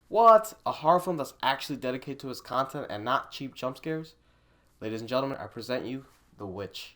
What? A horror film that's actually dedicated to its content and not cheap jump scares? Ladies and gentlemen, I present you The Witch.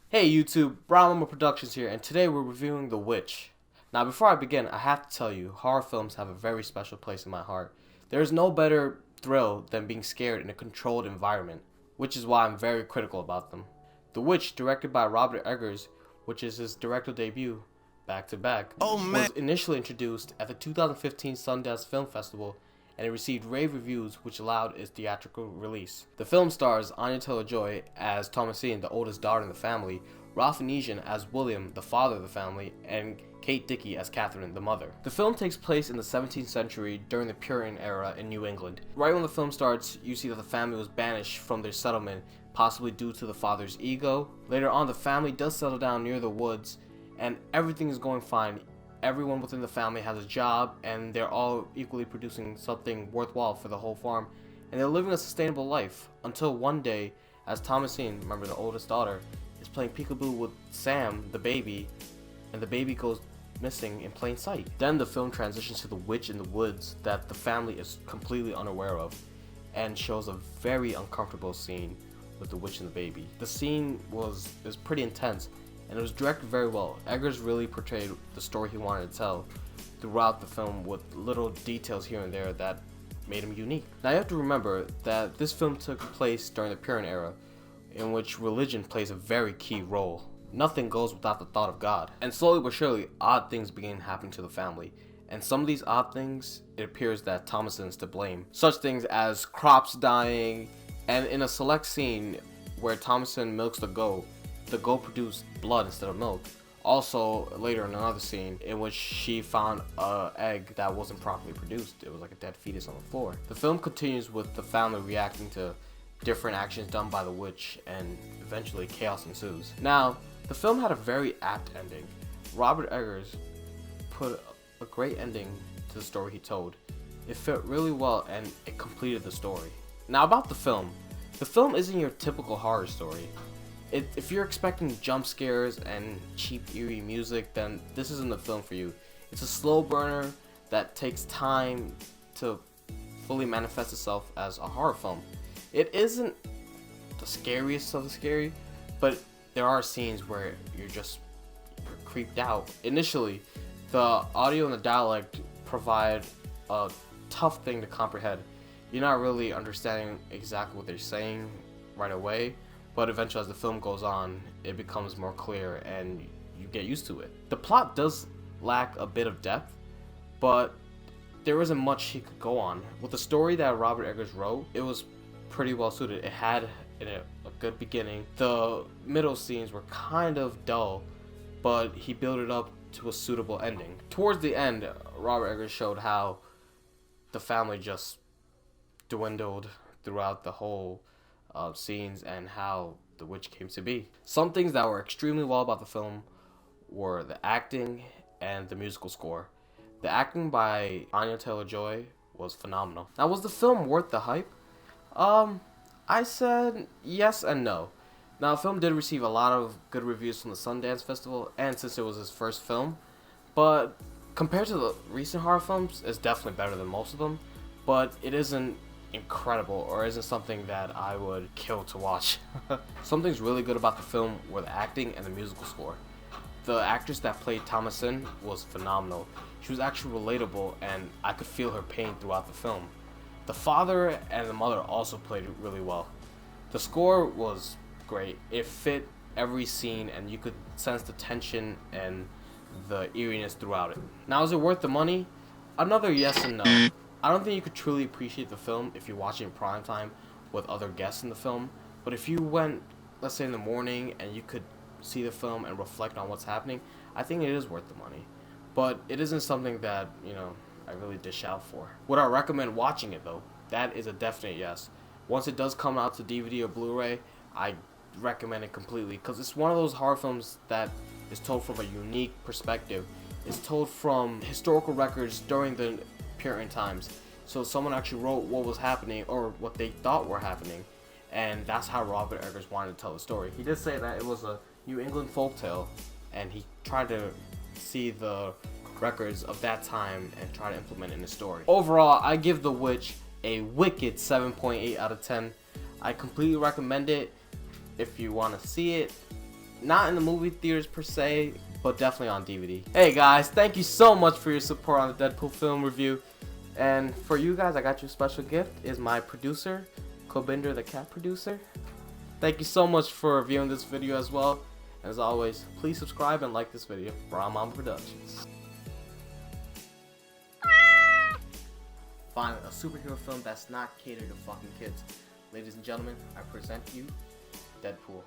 Hey YouTube, Brown Mama Productions here, and today we're reviewing The Witch. Now before I begin, I have to tell you, horror films have a very special place in my heart. There is no better thrill than being scared in a controlled environment, which is why I'm very critical about them. The Witch, directed by Robert Eggers, which is his directorial debut, back to back, was initially introduced at the 2015 Sundance Film Festival, and it received rave reviews, which allowed its theatrical release. The film stars Anya Taylor-Joy as Thomasine, the oldest daughter in the family, Ralph Ineson as William, the father of the family, and Kate Dickie as Catherine, the mother. The film takes place in the 17th century during the Puritan era in New England. Right when the film starts, you see that the family was banished from their settlement, possibly due to the father's ego. Later on, the family does settle down near the woods, and everything is going fine. Everyone within the family has a job, and they're all equally producing something worthwhile for the whole farm, and they're living a sustainable life until one day, as Thomasine, remember the oldest daughter, is playing peekaboo with Sam, the baby, and the baby goes missing in plain sight. Then the film transitions to the witch in the woods that the family is completely unaware of, and shows a very uncomfortable scene with the witch and the baby. The scene was pretty intense, and it was directed very well. Eggers really portrayed the story he wanted to tell throughout the film with little details here and there that made him unique. Now you have to remember that this film took place during the Puritan era, in which religion plays a very key role. Nothing goes without the thought of God. And slowly but surely, odd things begin happening to the family. And some of these odd things, it appears that Thomasine is to blame. Such things as crops dying, and in a select scene where Thomasine milks the goat produced blood instead of milk. Also, later in another scene in which she found an egg that wasn't properly produced. It was like a dead fetus on the floor. The film continues with the family reacting to different actions done by the witch, and eventually chaos ensues. Now, the film had a very apt ending. Robert Eggers put a great ending to the story he told. It fit really well, and it completed the story. Now about the film isn't your typical horror story. If you're expecting jump scares and cheap eerie music, then this isn't the film for you. It's a slow burner that takes time to fully manifest itself as a horror film. It isn't the scariest of the scary, but there are scenes where you're creeped out. Initially, the audio and the dialect provide a tough thing to comprehend. You're not really understanding exactly what they're saying right away, but eventually as the film goes on, it becomes more clear and you get used to it. The plot does lack a bit of depth, but there isn't much he could go on. With the story that Robert Eggers wrote, it was pretty well suited. It had a good beginning. The middle scenes were kind of dull, but he built it up to a suitable ending. Towards the end, Robert Eggers showed how the family just dwindled throughout the whole scenes and how the witch came to be. Some things that were extremely well about the film were the acting and the musical score. The acting by Anya Taylor-Joy was phenomenal. Now, was the film worth the hype? I said yes and no. Now, the film did receive a lot of good reviews from the Sundance Festival, and since it was his first film, but compared to the recent horror films, it's definitely better than most of them, but it isn't incredible or isn't something that I would kill to watch. Something's really good about the film were the acting and the musical score. The actress that played Thomasine was phenomenal. She was actually relatable, and I could feel her pain throughout the film. The father and the mother also played it really well. The score was great. It fit every scene, and you could sense the tension and the eeriness throughout it. Now, is it worth the money? Another yes and no. I don't think you could truly appreciate the film if you're watching in prime time with other guests in the film, but if you went, let's say in the morning, and you could see the film and reflect on what's happening, I think it is worth the money. But it isn't something that, I really dish out for. Would I recommend watching it though? That is a definite yes. Once it does come out to DVD or Blu-ray, I recommend it completely, because it's one of those horror films that is told from a unique perspective. It's told from historical records during the Puritan times. So someone actually wrote what was happening or what they thought were happening, and that's how Robert Eggers wanted to tell the story. He did say that it was a New England folktale, and he tried to see the records of that time and try to implement it in the story. Overall, I give The Witch a wicked 7.8 out of 10. I completely recommend it if you want to see it. Not in the movie theaters per se, but definitely on DVD. Hey guys, thank you so much for your support on the Deadpool film review. And for you guys, I got you a special gift. Is my producer, Kobinder the cat producer. Thank you so much for viewing this video as well. As always, please subscribe and like this video. Brown Mama Productions. Finally, a superhero film that's not catered to fucking kids. Ladies and gentlemen, I present you Deadpool.